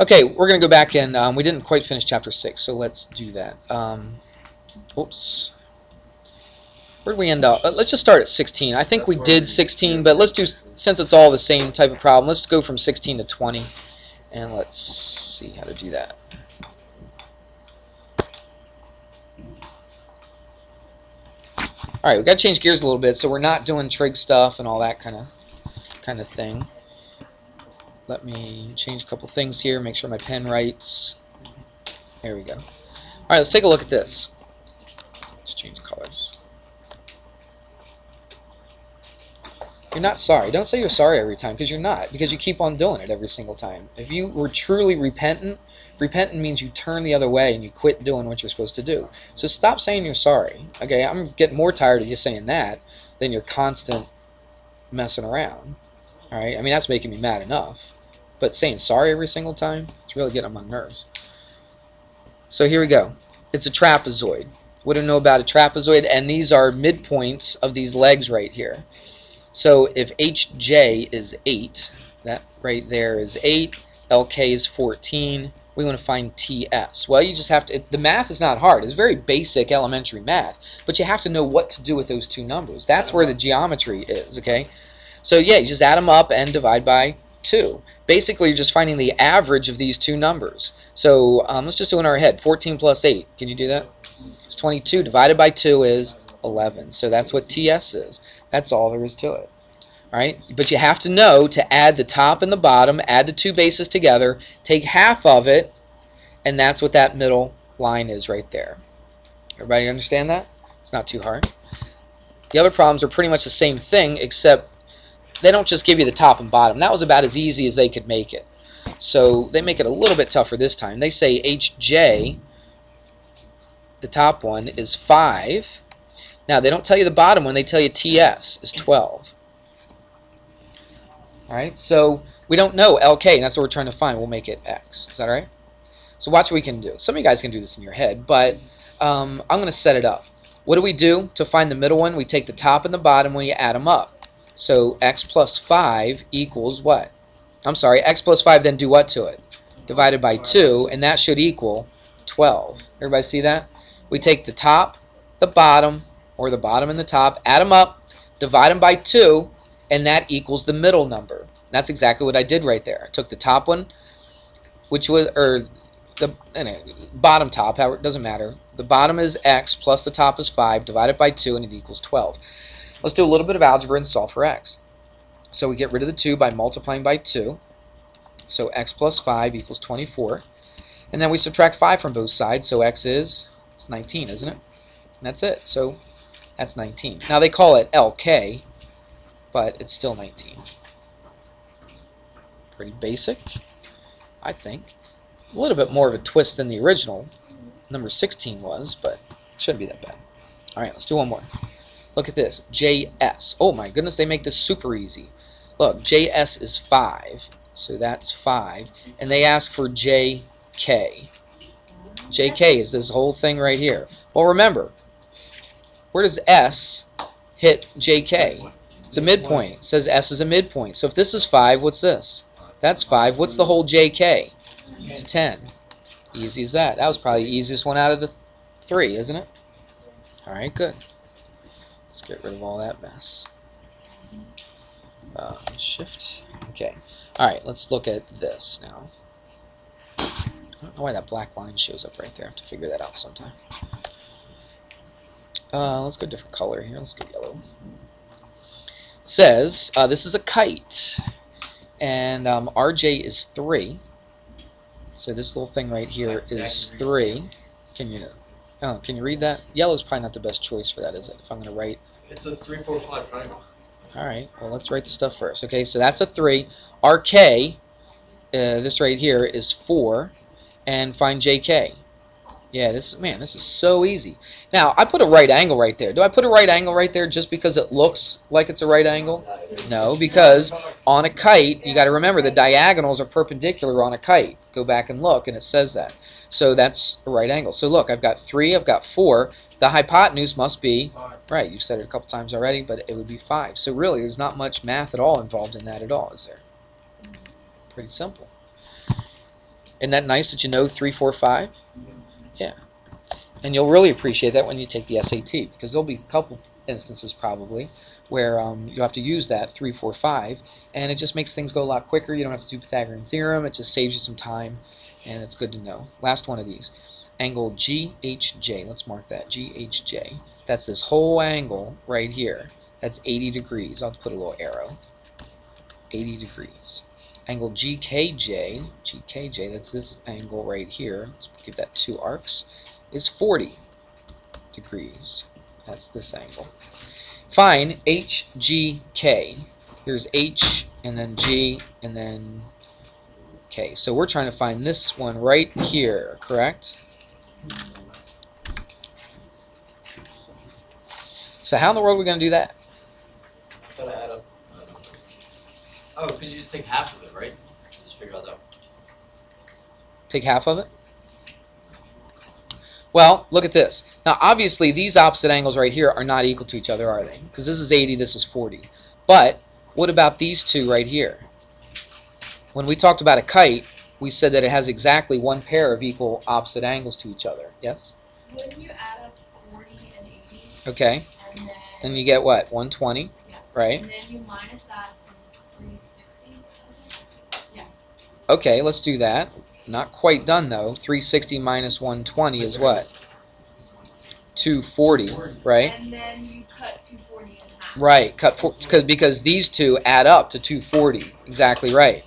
Okay, we're going to go back in. We didn't quite finish chapter 6, so let's do that. Oops. Where did we end up? Let's just start at 16. I think we did 16, but let's do, since it's all the same type of problem, let's go from 16 to 20, and let's see how to do that. All right, we've got to change gears a little bit, so we're not doing trig stuff and all that kind of thing. Let me change a couple things here, make sure my pen writes. There we go. All right, let's take a look at this. Let's change colors. You're not sorry. Don't say you're sorry every time, because you're not, because you keep on doing it every single time. If you were truly repentant, repentant means you turn the other way and you quit doing what you're supposed to do. So stop saying you're sorry. Okay, I'm getting more tired of you saying that than your constant messing around. All right, I mean, that's making me mad enough. But saying sorry every single time, it's really getting on my nerves. So here we go. It's a trapezoid. What do you know about a trapezoid? And these are midpoints of these legs right here. So if HJ is 8, that right there is 8, LK is 14, we want to find TS. Well, you just have to, the math is not hard. It's very basic elementary math, but you have to know what to do with those two numbers. That's where the geometry is, okay? So yeah, you just add them up and divide by 2. Basically, you're just finding the average of these two numbers. So let's just do it in our head. 14 plus 8. Can you do that? It's 22. Divided by 2 is 11. So that's what TS is. That's all there is to it. All right? But you have to know to add the top and the bottom, add the two bases together, take half of it, and that's what that middle line is right there. Everybody understand that? It's not too hard. The other problems are pretty much the same thing, except they don't just give you the top and bottom. That was about as easy as they could make it. So they make it a little bit tougher this time. They say HJ, the top one, is 5. Now, they don't tell you the bottom one. They tell you TS is 12. All right, so we don't know LK, and that's what we're trying to find. We'll make it X. Is that all right? So watch what we can do. Some of you guys can do this in your head, but I'm going to set it up. What do we do to find the middle one? We take the top and the bottom when you add them up. So x plus 5 equals what? I'm sorry, x plus 5, then do what to it? Divided by 2, and that should equal 12. Everybody see that? We take the top, the bottom, or the bottom and the top, add them up, divide them by 2, and that equals the middle number. That's exactly what I did right there. I took the top one, which was, or the bottom top, however, it doesn't matter. The bottom is x plus the top is 5, divided by 2, and it equals 12. Let's do a little bit of algebra and solve for x. So we get rid of the 2 by multiplying by 2. So x plus 5 equals 24. And then we subtract 5 from both sides, so x is, it's 19, isn't it? And that's it. So that's 19. Now they call it LK, but it's still 19. Pretty basic, I think. A little bit more of a twist than the original number 16 was, but it shouldn't be that bad. All right, let's do one more. Look at this, JS. Oh my goodness, they make this super easy. Look, JS is 5, so that's 5. And they ask for JK. JK is this whole thing right here. Well, remember, where does S hit JK? It's a midpoint. It says S is a midpoint. So if this is 5, what's this? That's 5. What's the whole JK? It's 10. Easy as that. That was probably the easiest one out of the 3, isn't it? All right, good. Let's get rid of all that mess. Shift. Okay. All right, let's look at this now. I don't know why that black line shows up right there. I have to figure that out sometime. Let's go different color here. Let's go yellow. It says this is a kite, and RJ is 3. So this little thing right here is 3. Can you read that? Yellow's probably not the best choice for that, is it? If I'm going to write. It's a 3, 4, 5 triangle. All right. Well, let's write the stuff first. Okay, so that's a 3. RK, this right here, is 4. And find JK. Yeah, this is so easy. Now, I put a right angle right there. Do I put a right angle right there just because it looks like it's a right angle? No, because on a kite, you got to remember the diagonals are perpendicular on a kite. Go back and look, and it says that. So that's a right angle. So look, I've got 3, I've got 4. The hypotenuse must be, right, you've said it a couple times already, but it would be 5. So really, there's not much math at all involved in that at all, is there? Pretty simple. Isn't that nice that you know 3, 4, 5? Yeah. And you'll really appreciate that when you take the SAT, because there'll be a couple instances probably where you have to use that 3, 4, 5, and it just makes things go a lot quicker. You don't have to do Pythagorean theorem. It just saves you some time, and it's good to know. Last one of these. Angle GHJ. Let's mark that. GHJ. That's this whole angle right here. That's 80 degrees. I'll have to put a little arrow. 80 degrees. Angle GKJ, that's this angle right here. Let's give that 2 arcs, is 40 degrees. That's this angle. Find HGK. Here's H, and then G, and then K. So we're trying to find this one right here, correct? So how in the world are we going to do that? Gotta add up. Oh, because you just take half of it, right? Just figure out that. Take half of it? Well, look at this. Now, obviously, these opposite angles right here are not equal to each other, are they? Because this is 80, this is 40. But what about these two right here? When we talked about a kite, we said that it has exactly one pair of equal opposite angles to each other. Yes? When you add up 40 and 80, Okay. and Then you get what? 120, yeah. right? And then you minus that from 360. Yeah. Okay, let's do that. Not quite done, though. 360 minus 120 is what? 240, right? And then you cut 240 in half. Right, because these two add up to 240. Exactly right.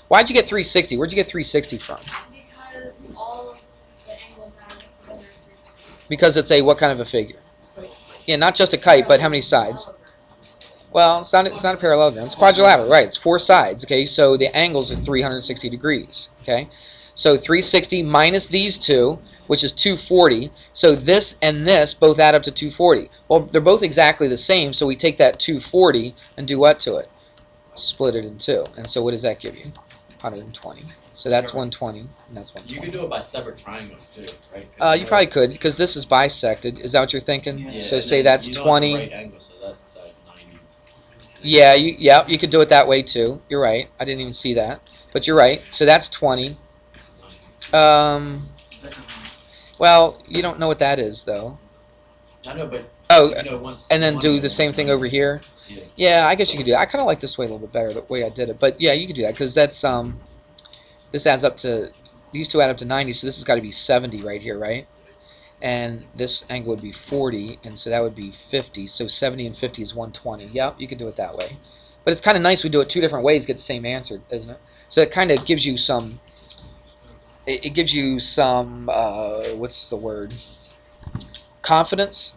Why'd you get 360? Where'd you get 360 from? Because all of the angles that are together is 360. Because it's a what kind of a figure? Yeah, not just a kite, but how many sides? Well, it's not a parallelogram. It's quadrilateral, right? It's 4 sides. Okay, so the angles are 360 degrees. Okay, so 360 minus these two, which is 240. So this and this both add up to 240. Well, they're both exactly the same, so we take that 240 and do what to it? Split it in 2. And so what does that give you? 120. So that's 120, and that's 120. You could do it by separate triangles too, right? You probably could, because this is bisected. Is that what you're thinking? Yeah, So and say then that's you know 20. It's a right angle, so that's 90. Yeah, you could do it that way too. You're right. I didn't even see that, but you're right. So that's 20. Well, you don't know what that is though. I know, but Oh, you know, once and then one do of the same thing over here. Yeah. Yeah, I guess you could do that. I kind of like this way a little bit better, the way I did it. But yeah, you could do that because that's this adds up to, these two add up to 90, so this has got to be 70 right here, right? And this angle would be 40, and so that would be 50. So 70 and 50 is 120. Yep, you could do it that way. But it's kind of nice we do it 2 different ways, get the same answer, isn't it? So it kind of gives you some, it gives you some, what's the word? Confidence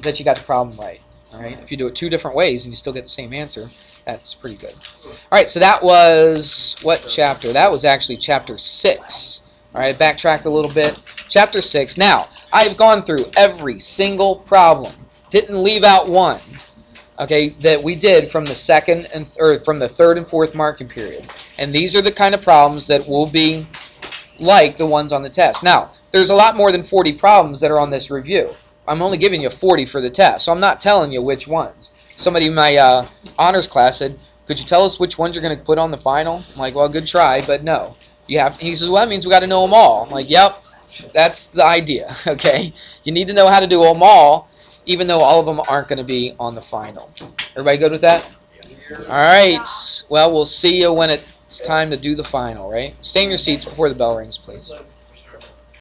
that you got the problem right. All right. If you do it 2 different ways and you still get the same answer, that's pretty good. All right. So that was what chapter? That was actually chapter 6. All right. I backtracked a little bit. Chapter 6. Now I've gone through every single problem. Didn't leave out one. Okay, that we did from the from the third and fourth marking period. And these are the kind of problems that will be like the ones on the test. Now, there's a lot more than 40 problems that are on this review. I'm only giving you 40 for the test, so I'm not telling you which ones. Somebody in my honors class said, could you tell us which ones you're going to put on the final? I'm like, well, good try, but no. He says, well, that means we got to know them all. I'm like, yep, that's the idea, okay? You need to know how to do them all, even though all of them aren't going to be on the final. Everybody good with that? All right. Well, we'll see you when it's time to do the final, right? Stay in your seats before the bell rings, please.